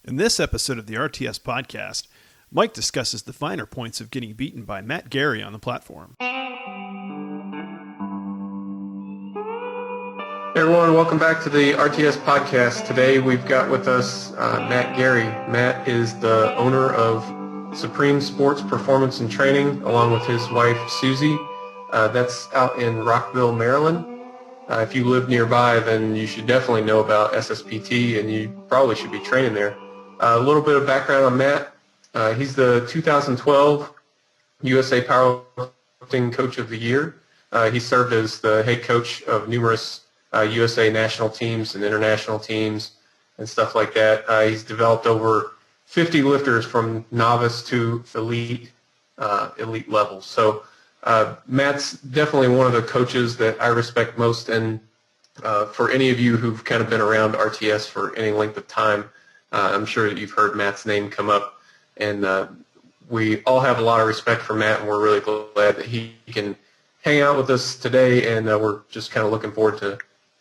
In this episode of the RTS podcast, Mike discusses the finer points of getting beaten by Matt Gary on the platform. Hey everyone, welcome back to the RTS podcast. Today we've got with us Matt Gary. Matt is the owner of Supreme Sports Performance and Training along with his wife Susie. That's out in Rockville, Maryland. If you live nearby, then you should definitely know about SSPT and you probably should be training there. A little bit of background on Matt. He's the 2012 USA Powerlifting Coach of the Year. He served as the head coach of numerous USA national teams and international teams and stuff like that. He's developed over 50 lifters from novice to elite levels. So Matt's definitely one of the coaches that I respect most, and for any of you who've kind of been around RTS for any length of time, I'm sure that you've heard Matt's name come up, and we all have a lot of respect for Matt, and we're really glad that he can hang out with us today, and we're just kind of looking forward to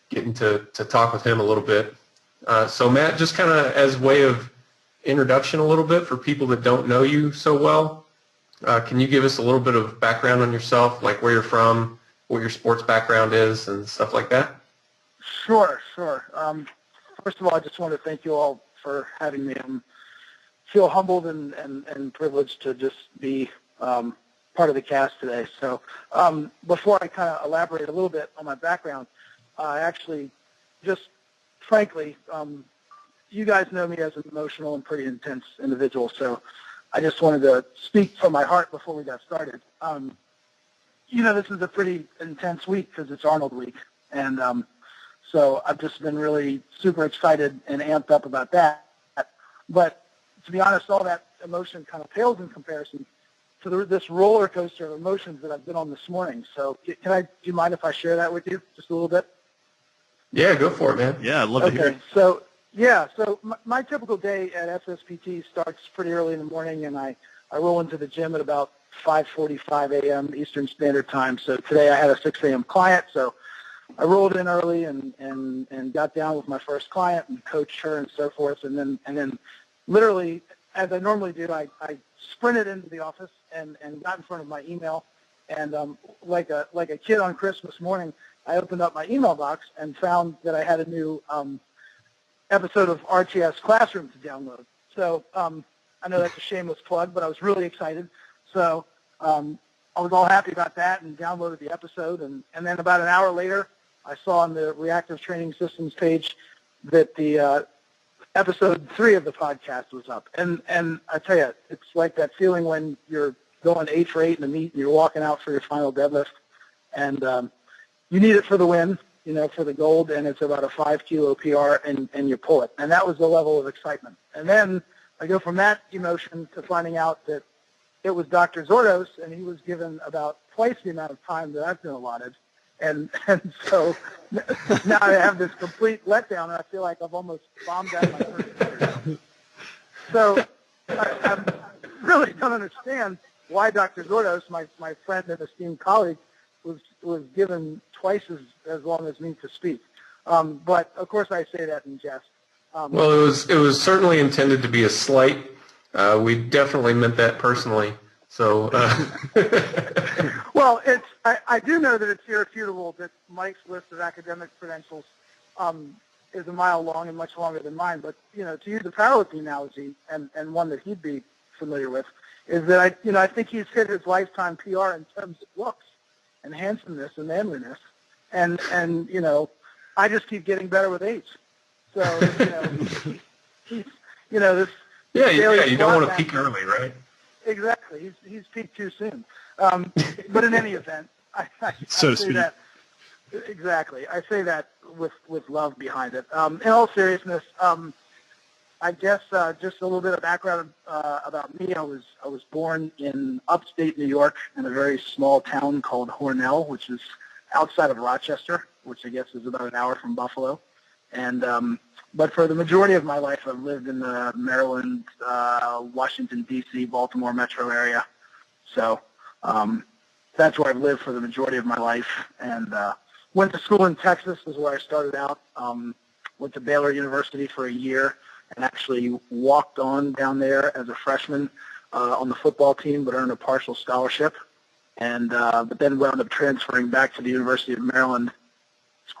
getting to talk with him a little bit. So Matt, just kind of as way of introduction a little bit for people that don't know you so well, can you give us a little bit of background on yourself, like where you're from, what your sports background is, and stuff like that? Sure. First of all, I just want to thank you all for having me. I feel humbled and privileged to just be part of the cast today. So before I kind of elaborate a little bit on my background, I actually just, frankly, you guys know me as an emotional and pretty intense individual, so I just wanted to speak from my heart before we got started. This is a pretty intense week because it's Arnold week, and so I've just been really super excited and amped up about that. But to be honest, all that emotion kind of pales in comparison to this roller coaster of emotions that I've been on this morning. So do you mind if I share that with you just a little bit? Yeah, go for it, man. Yeah, I'd love to hear it. So my typical day at SSPT starts pretty early in the morning, and I roll into the gym at about 5:45 a.m. Eastern Standard Time. So today I had a 6 a.m. client, so I rolled in early and got down with my first client and coached her and so forth, and then literally, as I normally do, I sprinted into the office and got in front of my email, and like a kid on Christmas morning, I opened up my email box and found that I had a new episode of RTS Classroom to download. So I know that's a shameless plug, but I was really excited. So I was all happy about that and downloaded the episode. And then about an hour later, I saw on the Reactive Training Systems page that the episode 3 of the podcast was up. And I tell you, it's like that feeling when you're going 8 for 8 in the meet and you're walking out for your final deadlift. And you need it for the win, for the gold, and it's about a 5-kilo PR, and you pull it. And that was the level of excitement. And then I go from that emotion to finding out that it was Dr. Zordos, and he was given about twice the amount of time that I've been allotted. And so now I have this complete letdown, and I feel like I've almost bombed out my first interview. So I really don't understand why Dr. Zordos, my friend and esteemed colleague, was given twice as long as me to speak. But, of course, I say that in jest. Well, it was certainly intended to be a slight. We definitely meant that personally. So, well, I do know that it's irrefutable that Mike's list of academic credentials is a mile long and much longer than mine. But to use a powerlifting analogy, and one that he'd be familiar with, is that I think he's hit his lifetime PR in terms of looks and handsomeness and manliness, and I just keep getting better with age. So he's this. Yeah, you don't want to peak early, right? Exactly. He's peaked too soon. But in any event, I say that exactly. I say that with love behind it. In all seriousness, I guess just a little bit of background about me. I was born in upstate New York in a very small town called Hornell, which is outside of Rochester, which I guess is about an hour from Buffalo. And but for the majority of my life, I've lived in the Maryland, Washington, D.C., Baltimore metro area. So that's where I've lived for the majority of my life. And went to school in Texas is where I started out. Went to Baylor University for a year. and actually walked on down there as a freshman on the football team, but earned a partial scholarship. And but then wound up transferring back to the University of Maryland,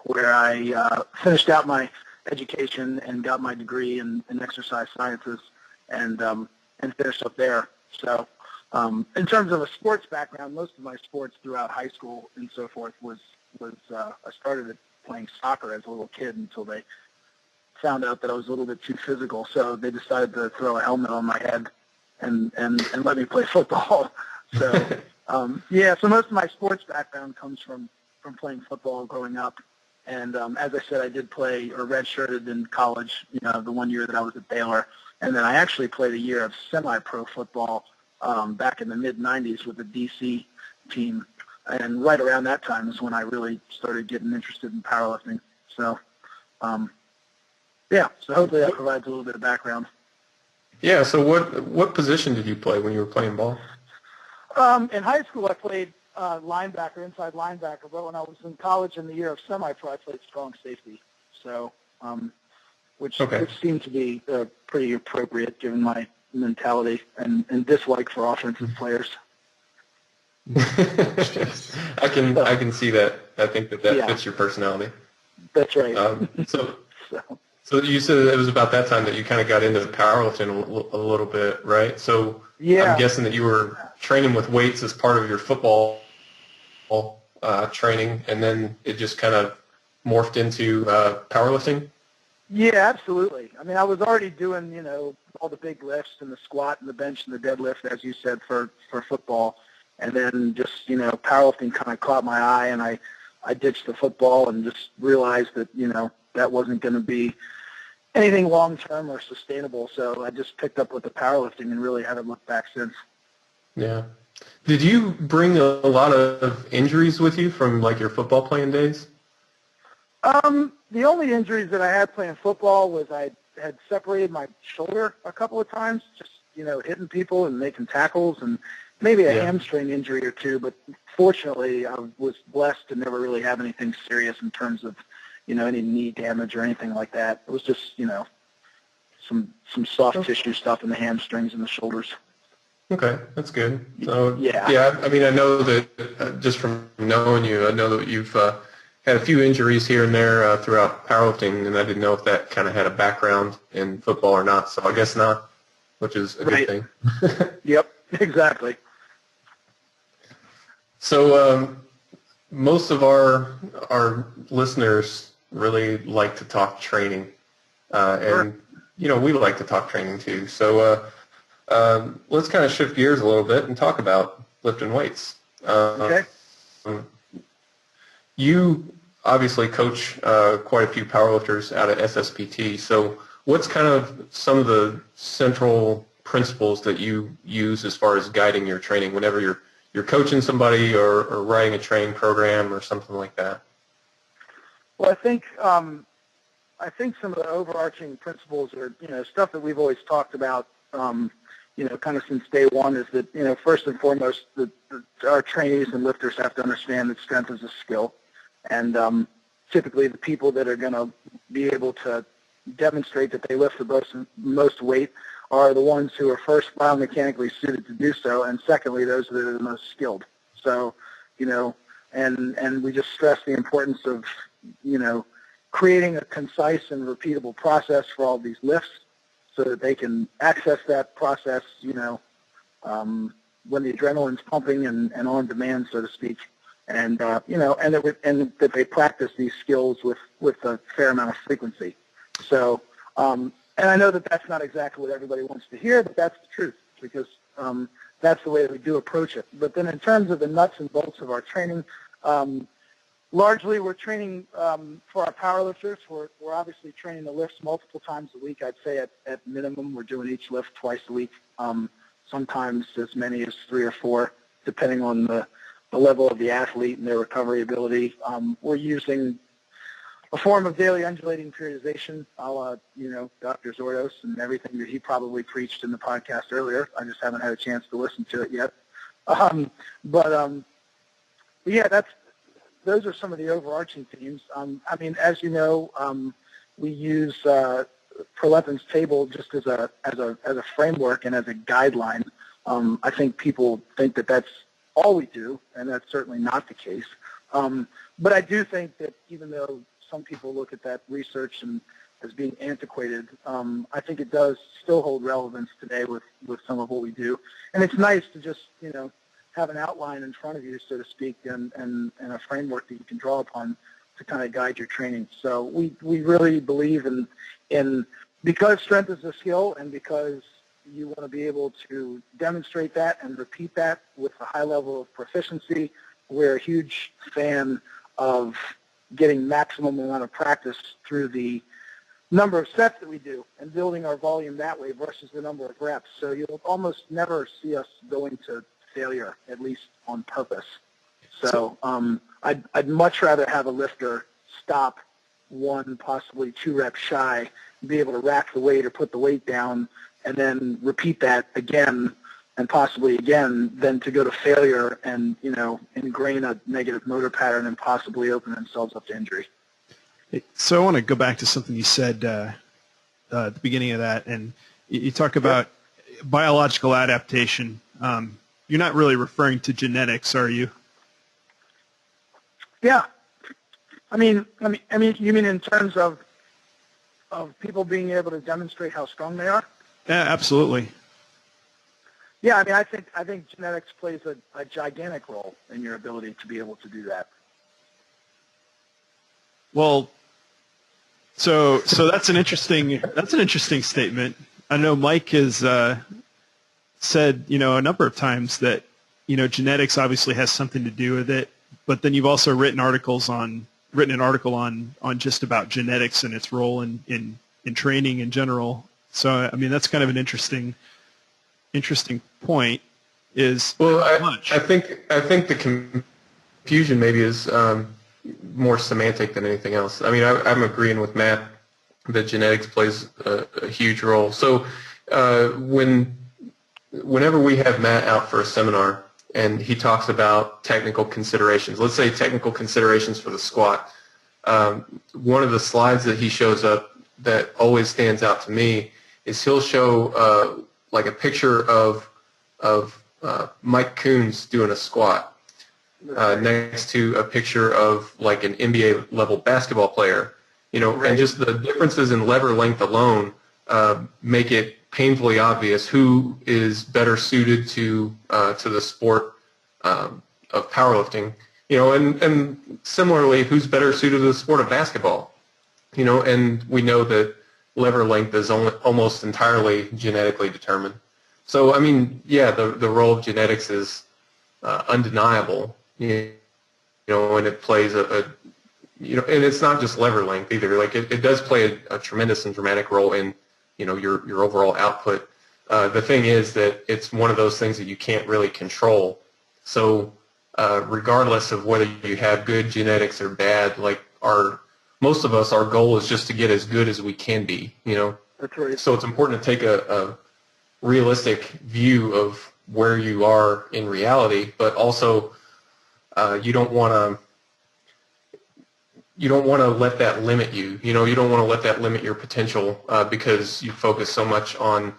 where I finished out my education and got my degree in exercise sciences, and finished up there. So in terms of a sports background, most of my sports throughout high school and so forth was I started playing soccer as a little kid until they found out that I was a little bit too physical, so they decided to throw a helmet on my head and let me play football. So so most of my sports background comes from playing football growing up. And as I said, I did play or redshirted in college, the 1 year that I was at Baylor. And then I actually played a year of semi-pro football back in the mid-'90s with the D.C. team. And right around that time is when I really started getting interested in powerlifting. So, so hopefully that provides a little bit of background. Yeah, so what position did you play when you were playing ball? In high school, I played linebacker, inside linebacker, but when I was in college in the year of semi-pro, I played strong safety. So, which seemed to be pretty appropriate given my mentality and dislike for offensive players. I can see that. I think that fits your personality. That's right. So you said it was about that time that you kind of got into powerlifting a little bit, right? So I'm guessing that you were training with weights as part of your football training, and then it just kind of morphed into powerlifting? Yeah, absolutely. I mean, I was already doing, all the big lifts and the squat and the bench and the deadlift, as you said, for football. And then just, powerlifting kind of caught my eye, and I ditched the football and just realized that, that wasn't going to be anything long-term or sustainable. So I just picked up with the powerlifting and really haven't looked back since. Yeah. Did you bring a lot of injuries with you from, like, your football playing days? The only injuries that I had playing football was I had separated my shoulder a couple of times, just, hitting people and making tackles, and maybe a hamstring injury or two. But fortunately, I was blessed to never really have anything serious in terms of, any knee damage or anything like that. It was just, some soft tissue stuff in the hamstrings and the shoulders. Okay, that's good. So, I mean, I know that just from knowing you, I know that you've had a few injuries here and there throughout powerlifting, and I didn't know if that kind of had a background in football or not. So I guess not, which is a good thing. Yep, exactly. So most of our listeners really like to talk training, and we like to talk training too. So let's kind of shift gears a little bit and talk about lifting weights. Okay. You obviously coach quite a few powerlifters out at SSPT. So what's kind of some of the central principles that you use as far as guiding your training whenever you're coaching somebody or writing a training program or something like that? Well, I think some of the overarching principles are, stuff that we've always talked about, kind of since day one, is that, first and foremost, our trainees and lifters have to understand that strength is a skill. And typically the people that are going to be able to demonstrate that they lift the most weight are the ones who are first biomechanically suited to do so, and secondly, those that are the most skilled. So, and we just stress the importance of, creating a concise and repeatable process for all these lifts so that they can access that process, when the adrenaline's pumping and on demand, so to speak. And and that they practice these skills with a fair amount of frequency. So, and I know that that's not exactly what everybody wants to hear, but that's the truth, because that's the way that we do approach it. But then in terms of the nuts and bolts of our training, largely we're training for our powerlifters. We're obviously training the lifts multiple times a week. I'd say at minimum we're doing each lift twice a week, sometimes as many as 3 or 4, depending on the level of the athlete and their recovery ability. We're using a form of daily undulating periodization, a la, Dr. Zordos and everything that he probably preached in the podcast earlier. I just haven't had a chance to listen to it yet. Those are some of the overarching themes. I mean, as you know, we use Prilipins table just as a framework and as a guideline. I think people think that that's all we do, and that's certainly not the case. But I do think that even though some people look at that research and as being antiquated, I think it does still hold relevance today with some of what we do. And it's nice to just, have an outline in front of you, so to speak, and a framework that you can draw upon to kind of guide your training. So we really believe in because strength is a skill and because you want to be able to demonstrate that and repeat that with a high level of proficiency, we're a huge fan of getting maximum amount of practice through the number of sets that we do and building our volume that way versus the number of reps. So you'll almost never see us going to failure, at least on purpose. So I'd much rather have a lifter stop 1, possibly 2 reps shy, be able to rack the weight or put the weight down and then repeat that again and possibly again than to go to failure and, ingrain a negative motor pattern and possibly open themselves up to injury. So I want to go back to something you said at the beginning of that, and you talk about biological adaptation. You're not really referring to genetics, are you? Yeah. I mean, you mean in terms of people being able to demonstrate how strong they are? Yeah, absolutely. Yeah, I think genetics plays a gigantic role in your ability to be able to do that. Well, so that's an interesting statement. I know Mike has said, a number of times that, genetics obviously has something to do with it, but then you've also written an article on just about genetics and its role in training in general. So, that's kind of an interesting point. I think the confusion maybe is more semantic than anything else. I'm agreeing with Matt that genetics plays a huge role. So whenever we have Matt out for a seminar and he talks about technical considerations, let's say technical considerations for the squat, one of the slides that he shows up that always stands out to me is he'll show like a picture of Mike Coons doing a squat next to a picture of like an NBA level basketball player, and just the differences in lever length alone make it painfully obvious who is better suited to the sport of powerlifting, and similarly who's better suited to the sport of basketball, and we know that lever length is almost entirely genetically determined. So the role of genetics is undeniable, and it plays and it's not just lever length either. Like it does play a tremendous and dramatic role in your overall output. The thing is that it's one of those things that you can't really control. So regardless of whether you have good genetics or bad, like most of us, our goal is just to get as good as we can be. That's right. So it's important to take a realistic view of where you are in reality, but also you don't want to let that limit you. You don't want to let that limit your potential because you focus so much on.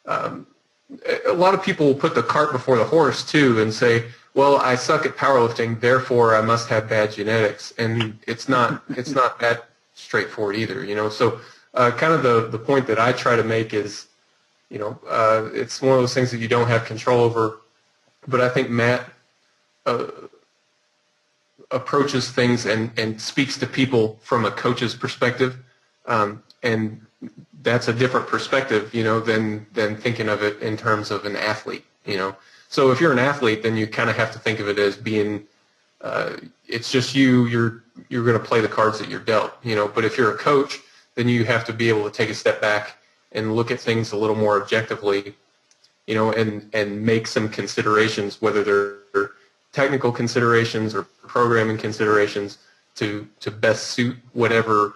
A lot of people will put the cart before the horse too, and say, "Well, I suck at powerlifting, therefore I must have bad genetics," and it's not that straightforward either. So kind of the point that I try to make is, it's one of those things that you don't have control over, but I think Matt approaches things and speaks to people from a coach's perspective, and that's a different perspective, than thinking of it in terms of an athlete, So if you're an athlete, then you kind of have to think of it as being, it's just you're going to play the cards that you're dealt, But if you're a coach, then you have to be able to take a step back and look at things a little more objectively, and make some considerations, whether they're technical considerations or programming considerations to best suit whatever,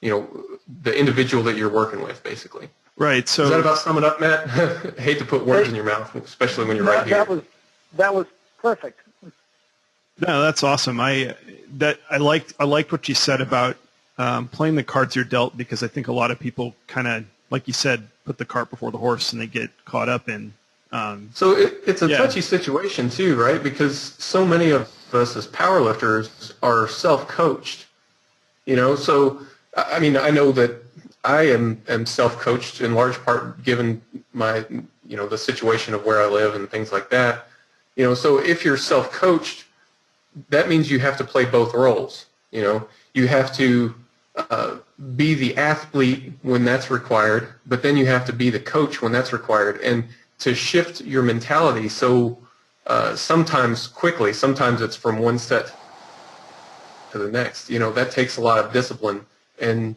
the individual that you're working with, basically. Right. So does that about sum it up, Matt? I hate to put words in your mouth, especially when you're right here. That was perfect. No, that's awesome. I liked what you said about playing the cards you're dealt, because I think a lot of people kind of, like you said, put the cart before the horse and they get caught up in. So it's a touchy situation too, right? Because so many of us as powerlifters are self-coached, So, I mean, I know that I am self-coached in large part given my, the situation of where I live and things like that. So if you're self-coached, that means you have to play both roles. You have to be the athlete when that's required, but then you have to be the coach when that's required. And to shift your mentality so sometimes quickly, sometimes it's from one set to the next. That takes a lot of discipline and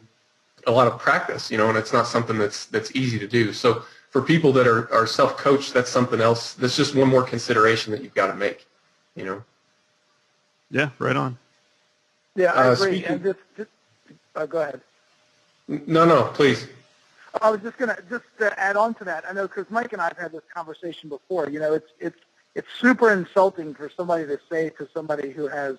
a lot of practice, and it's not something that's easy to do. So for people that are self-coached, that's something else. That's just one more consideration that you've got to make, Yeah, right on. Yeah, I agree. And go ahead. No, please. I was just to add on to that. I know because Mike and I have had this conversation before. It's super insulting for somebody to say to somebody who has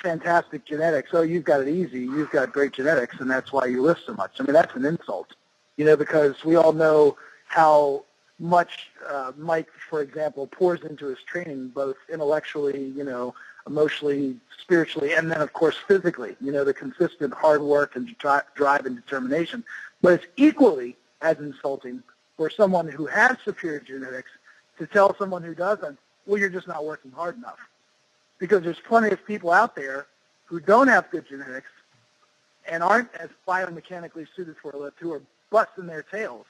fantastic genetics, "Oh, you've got it easy. You've got great genetics, and that's why you lift so much." I mean, that's an insult. Because we all know how much Mike, for example, pours into his training, both intellectually, emotionally, spiritually, and then, of course, physically, the consistent hard work and drive and determination. But it's equally as insulting for someone who has superior genetics to tell someone who doesn't, well, you're just not working hard enough. Because there's plenty of people out there who don't have good genetics and aren't as biomechanically suited for a lift, who are busting their tails,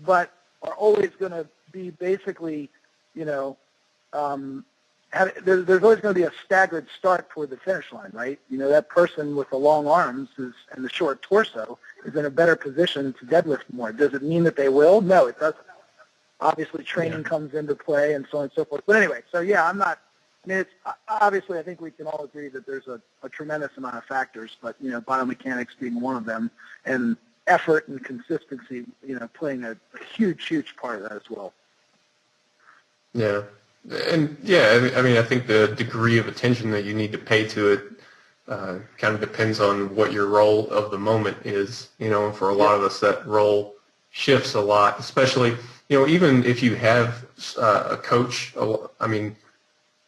but are always going to be basically, there's always going to be a staggered start toward the finish line, right? That person with the long arms and the short torso is in a better position to deadlift more. Does it mean that they will? No, it doesn't. Obviously, training comes into play and so on and so forth. But anyway, so yeah, it's obviously, I think we can all agree that there's a tremendous amount of factors, but, biomechanics being one of them, and effort and consistency, playing a huge, huge part of that as well. Yeah. And yeah, I mean, I think the degree of attention that you need to pay to it kind of depends on what your role of the moment is. And for a lot of us, that role shifts a lot, especially, even if you have a coach. I mean,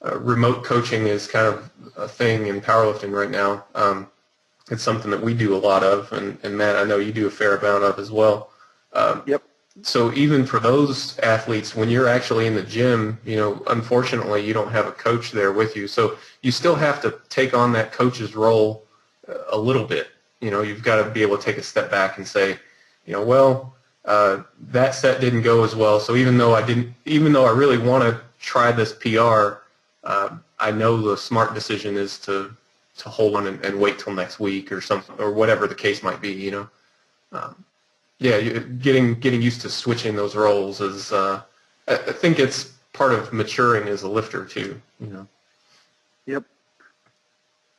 remote coaching is kind of a thing in powerlifting right now. It's something that we do a lot of, and Matt, I know you do a fair amount of as well. Yep. So even for those athletes, when you're actually in the gym, unfortunately, you don't have a coach there with you. So you still have to take on that coach's role a little bit. You've got to be able to take a step back and say, that set didn't go as well. So even though I really want to try this PR, I know the smart decision is to hold on and wait till next week or something, or whatever the case might be. Getting used to switching those roles is, I think it's part of maturing as a lifter too. Yep.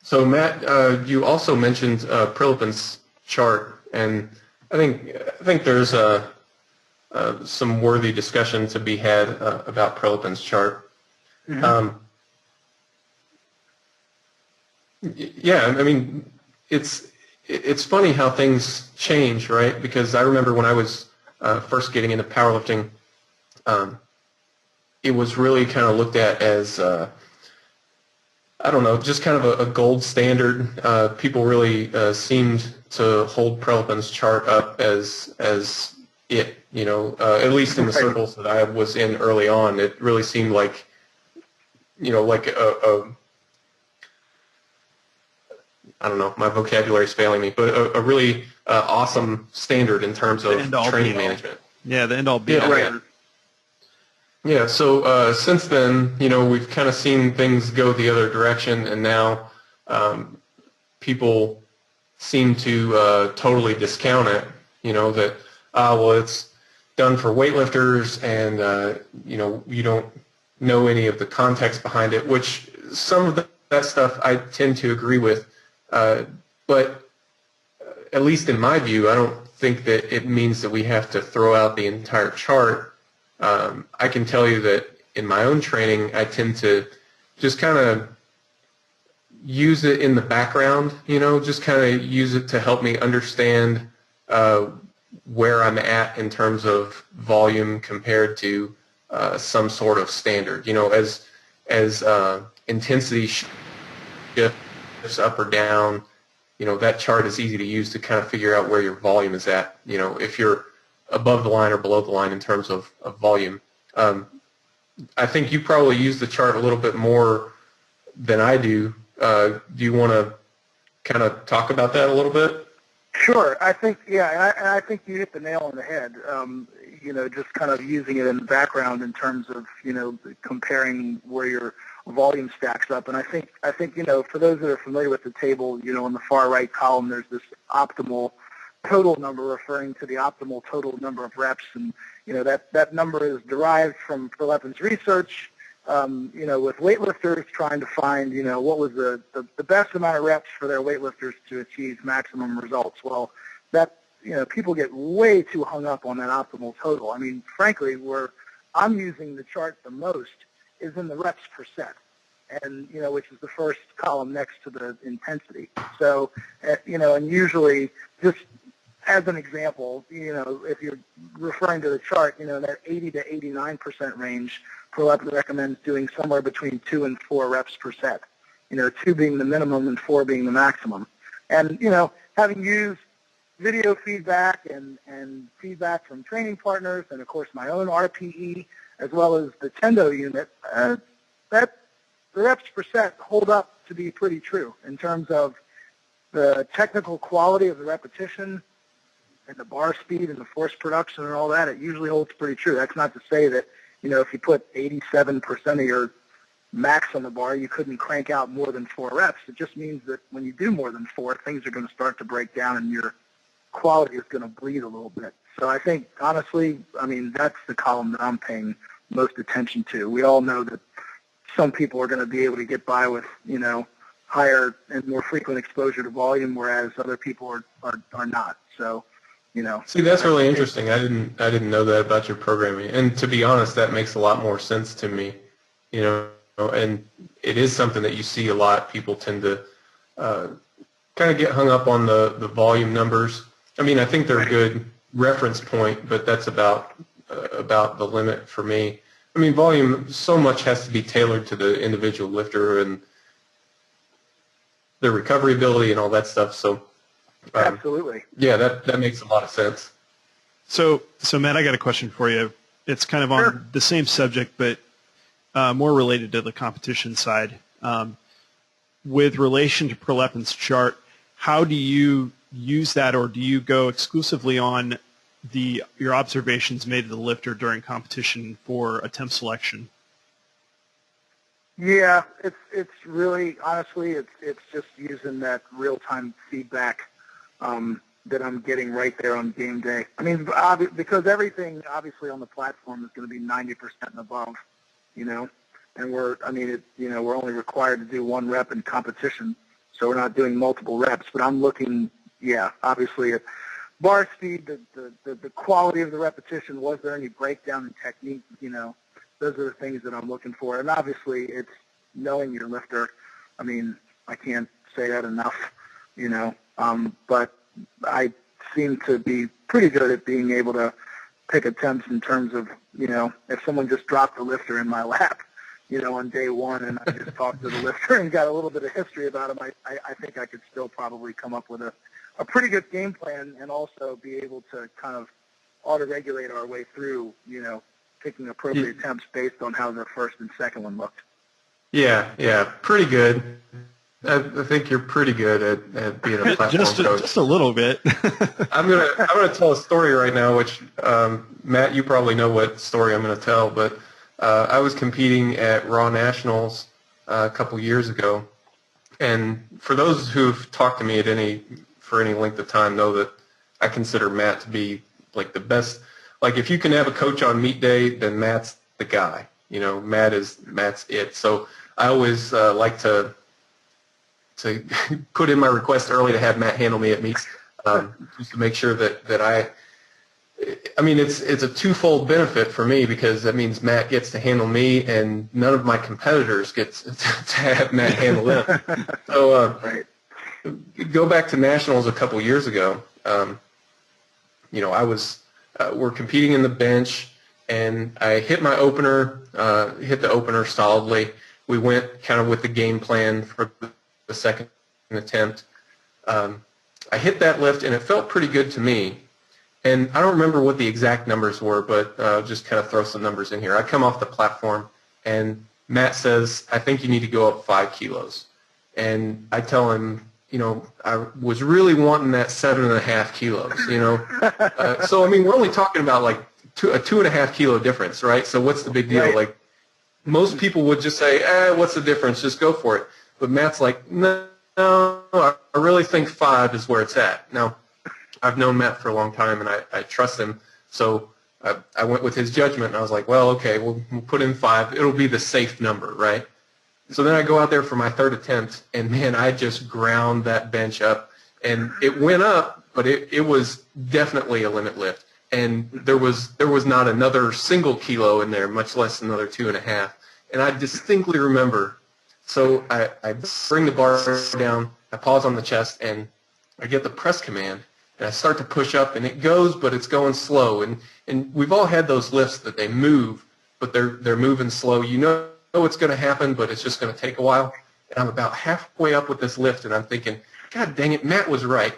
So Matt, you also mentioned Prilipins chart, and I think there's some worthy discussion to be had about Prilipins chart. Mm-hmm. Yeah, I mean, it's funny how things change, right? Because I remember when I was first getting into powerlifting, it was really kind of looked at as, I don't know, just kind of a gold standard. People really seemed to hold Prilipins chart up as it, at least in the circles that I was in early on. It really seemed like, like I don't know, my vocabulary is failing me, but a really awesome standard in terms of training management. Yeah, the end-all be-all. Yeah, right. Yeah, so since then, we've kind of seen things go the other direction, and now people seem to totally discount it, that, it's done for weightlifters, and, you don't know any of the context behind it, which some of that stuff I tend to agree with. But at least in my view, I don't think that it means that we have to throw out the entire chart. I can tell you that in my own training, I tend to just kind of use it in the background, just kind of use it to help me understand where I'm at in terms of volume compared to some sort of standard. As intensity shifts up or down, that chart is easy to use to kind of figure out where your volume is at, if you're above the line or below the line in terms of volume. I think you probably use the chart a little bit more than I do. Do you want to kind of talk about that a little bit? Sure. I think, I think you hit the nail on the head. Just kind of using it in the background in terms of, comparing where your volume stacks up. And I think, for those that are familiar with the table, in the far right column, there's this optimal total number referring to the optimal total number of reps. And, that number is derived from Prilipins research, with weightlifters trying to find, what was the best amount of reps for their weightlifters to achieve maximum results. Well, that, people get way too hung up on that optimal total. I mean, frankly, where I'm using the chart the most is in the reps per set, and, which is the first column next to the intensity. So, and usually just as an example, if you're referring to the chart, that 80 to 89% range, Prilipins recommends doing somewhere between 2 and 4 reps per set, 2 being the minimum and 4 being the maximum. And, having used video feedback and feedback from training partners and, of course, my own RPE, as well as the Tendo unit, the reps per set hold up to be pretty true in terms of the technical quality of the repetition and the bar speed and the force production and all that. It usually holds pretty true. That's not to say that, if you put 87% of your max on the bar, you couldn't crank out more than 4 reps. It just means that when you do more than 4, things are going to start to break down and your quality is going to bleed a little bit. So I think, honestly, that's the column that I'm paying most attention to. We all know that some people are going to be able to get by with, higher and more frequent exposure to volume, whereas other people are not. So, See, that's really interesting. I didn't know that about your programming. And to be honest, that makes a lot more sense to me, and it is something that you see a lot. People tend to kind of get hung up on the volume numbers. I think they're a good reference point, but that's about the limit for me. Volume, so much has to be tailored to the individual lifter and their recovery ability and all that stuff. So, absolutely. Yeah, that makes a lot of sense. So Matt, I got a question for you. It's kind of on the same subject, but more related to the competition side. With relation to Prilipins chart, how do you use that, or do you go exclusively on your observations made of the lifter during competition for attempt selection? Yeah, it's really, honestly, it's just using that real-time feedback that I'm getting right there on game day. Because everything obviously on the platform is going to be 90% and above, and we're only required to do 1 rep in competition, so we're not doing multiple reps. But I'm looking, obviously at bar speed, the quality of the repetition. Was there any breakdown in technique? Those are the things that I'm looking for. And obviously, it's knowing your lifter. I can't say that enough, but I seem to be pretty good at being able to pick attempts in terms of, if someone just dropped a lifter in my lap, on day 1, and I just talked to the lifter and got a little bit of history about him, I think I could still probably come up with a pretty good game plan, and also be able to kind of auto-regulate our way through, picking appropriate attempts based on how the first and second one looked. Yeah, pretty good. I think you're pretty good at being a platform coach. Just a little bit. I'm gonna tell a story right now, which Matt, you probably know what story I'm gonna tell, but I was competing at Raw Nationals a couple years ago, and for those who've talked to me for any length of time know that I consider Matt to be like the best. Like, if you can have a coach on meet day, then Matt's the guy. Matt's it. So I always like to put in my request early to have Matt handle me at meets, just to make sure that I mean, it's a twofold benefit for me because that means Matt gets to handle me, and none of my competitors gets to have Matt handle them. So Right. go back to nationals a couple years ago. I was we're competing in the bench, and I hit my opener, hit the opener solidly. We went kind of with the game plan for the second attempt. I hit that lift, and it felt pretty good to me. And I don't remember what the exact numbers were, but just kind of throw some numbers in here. I come off the platform, and Matt says, I think you need to go up 5 kilos. And I tell him, I was really wanting that 7.5 kilos, So, I mean, we're only talking about like a 2.5 kilo difference, right? So what's the big deal? Right. Like, most people would just say, what's the difference? Just go for it. But Matt's like, no, I really think 5 is where it's at. Now, I've known Matt for a long time, and I trust him. So I went with his judgment, and I was like, well, okay, we'll put in 5. It'll be the safe number, right? So then I go out there for my third attempt, and, man, I just ground that bench up. And it went up, but it was definitely a limit lift. And there was not another single kilo in there, much less another 2.5. And I distinctly remember, so I bring the bar down, I pause on the chest, and I get the press command. And I start to push up, and it goes, but it's going slow. And we've all had those lifts that they move, but they're moving slow. You know it's going to happen, but it's just going to take a while. And I'm about halfway up with this lift, and I'm thinking, God dang it, Matt was right.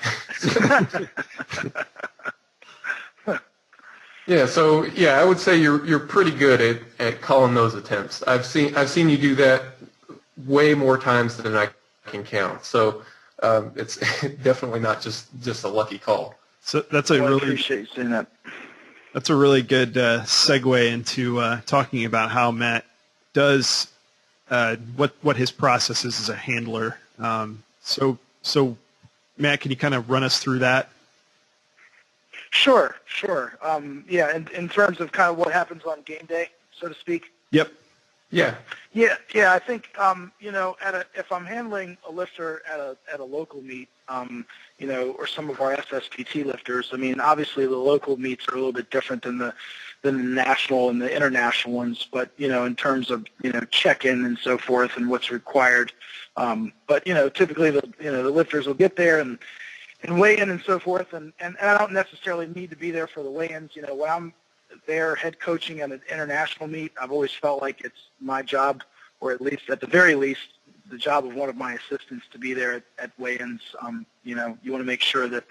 Yeah, I would say you're pretty good at calling those attempts. I've seen you do that way more times than I can count. So it's definitely not just a lucky call. So that's I appreciate you saying that. That's a really good segue into talking about how Matt does what his process is as a handler. So Matt, can you kind of run us through that? Sure. Yeah, in terms of kind of what happens on game day, so to speak. Yep. Yeah. I think if I'm handling a lifter at a local meet, or some of our SSPT lifters, I mean, obviously the local meets are a little bit different than the national and the international ones, but in terms of check-in and so forth and what's required, but typically the lifters will get there and weigh in and so forth, and I don't necessarily need to be there for the weigh-ins. When I'm there head coaching at an international meet, I've always felt like it's my job, or at the very least, the job of one of my assistants to be there at weigh-ins. You want to make sure that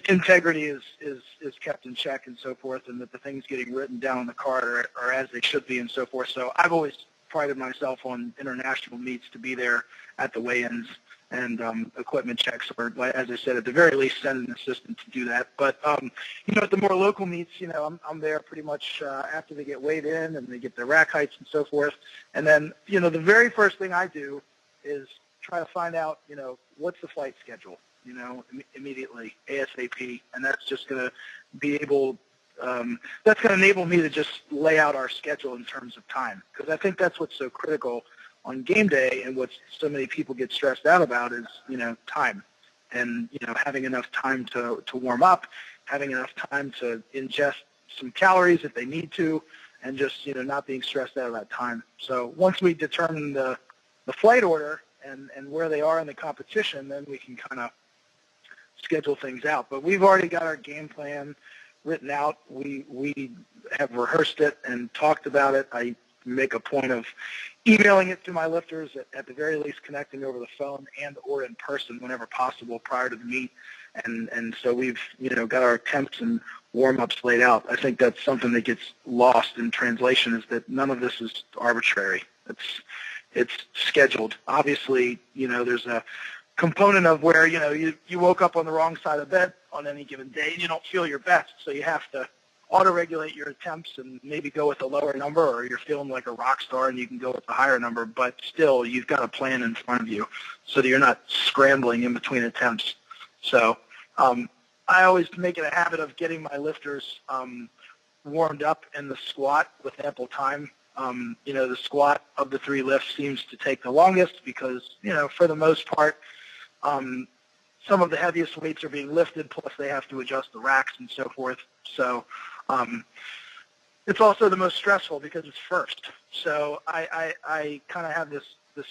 integrity is kept in check and so forth, and that the things getting written down on the card are as they should be and so forth. So I've always prided myself on international meets to be there at the weigh-ins and equipment checks, or as I said, at the very least, send an assistant to do that. But at the more local meets, I'm there pretty much after they get weighed in and they get their rack heights and so forth. And then the very first thing I do is try to find out what's the flight schedule, immediately ASAP, and that's just going to be able. That's going to enable me to just lay out our schedule in terms of time, because I think that's what's so critical on game day, and what so many people get stressed out about is, time, and, having enough time to warm up, having enough time to ingest some calories if they need to, and just, not being stressed out about time. So once we determine the flight order and where they are in the competition, then we can kind of schedule things out. But we've already got our game plan written out. We have rehearsed it and talked about it. I make a point of emailing it to my lifters, at the very least connecting over the phone and or in person whenever possible prior to the meet. And so we've, got our attempts and warm-ups laid out. I think that's something that gets lost in translation, is that none of this is arbitrary. It's scheduled. Obviously, there's a component of where, you woke up on the wrong side of bed on any given day and you don't feel your best, so you have to auto-regulate your attempts and maybe go with a lower number, or you're feeling like a rock star and you can go with a higher number, but still you've got a plan in front of you so that you're not scrambling in between attempts. So I always make it a habit of getting my lifters warmed up in the squat with ample time. The squat of the 3 lifts seems to take the longest because, for the most part, some of the heaviest weights are being lifted, plus they have to adjust the racks and so forth. So it's also the most stressful because it's first. So I kind of have this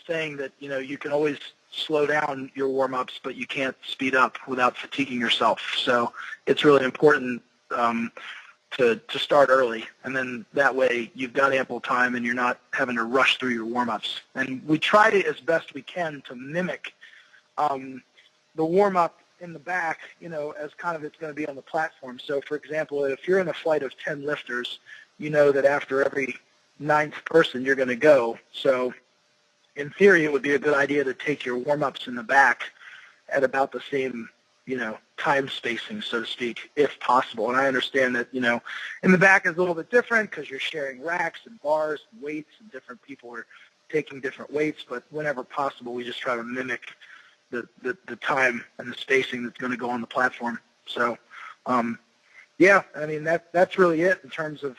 saying that, you can always slow down your warm-ups, but you can't speed up without fatiguing yourself. So it's really important to start early, and then that way you've got ample time and you're not having to rush through your warm-ups. And we try to, as best we can, to mimic the warm-up in the back, as kind of it's going to be on the platform. So, for example, if you're in a flight of 10 lifters, you know that after every 9th person you're going to go. So in theory, it would be a good idea to take your warm-ups in the back at about the same, time spacing, so to speak, if possible. And I understand that, in the back is a little bit different because you're sharing racks and bars and weights, and different people are taking different weights. But whenever possible, we just try to mimic the time and the spacing that's going to go on the platform. So, that's really it in terms of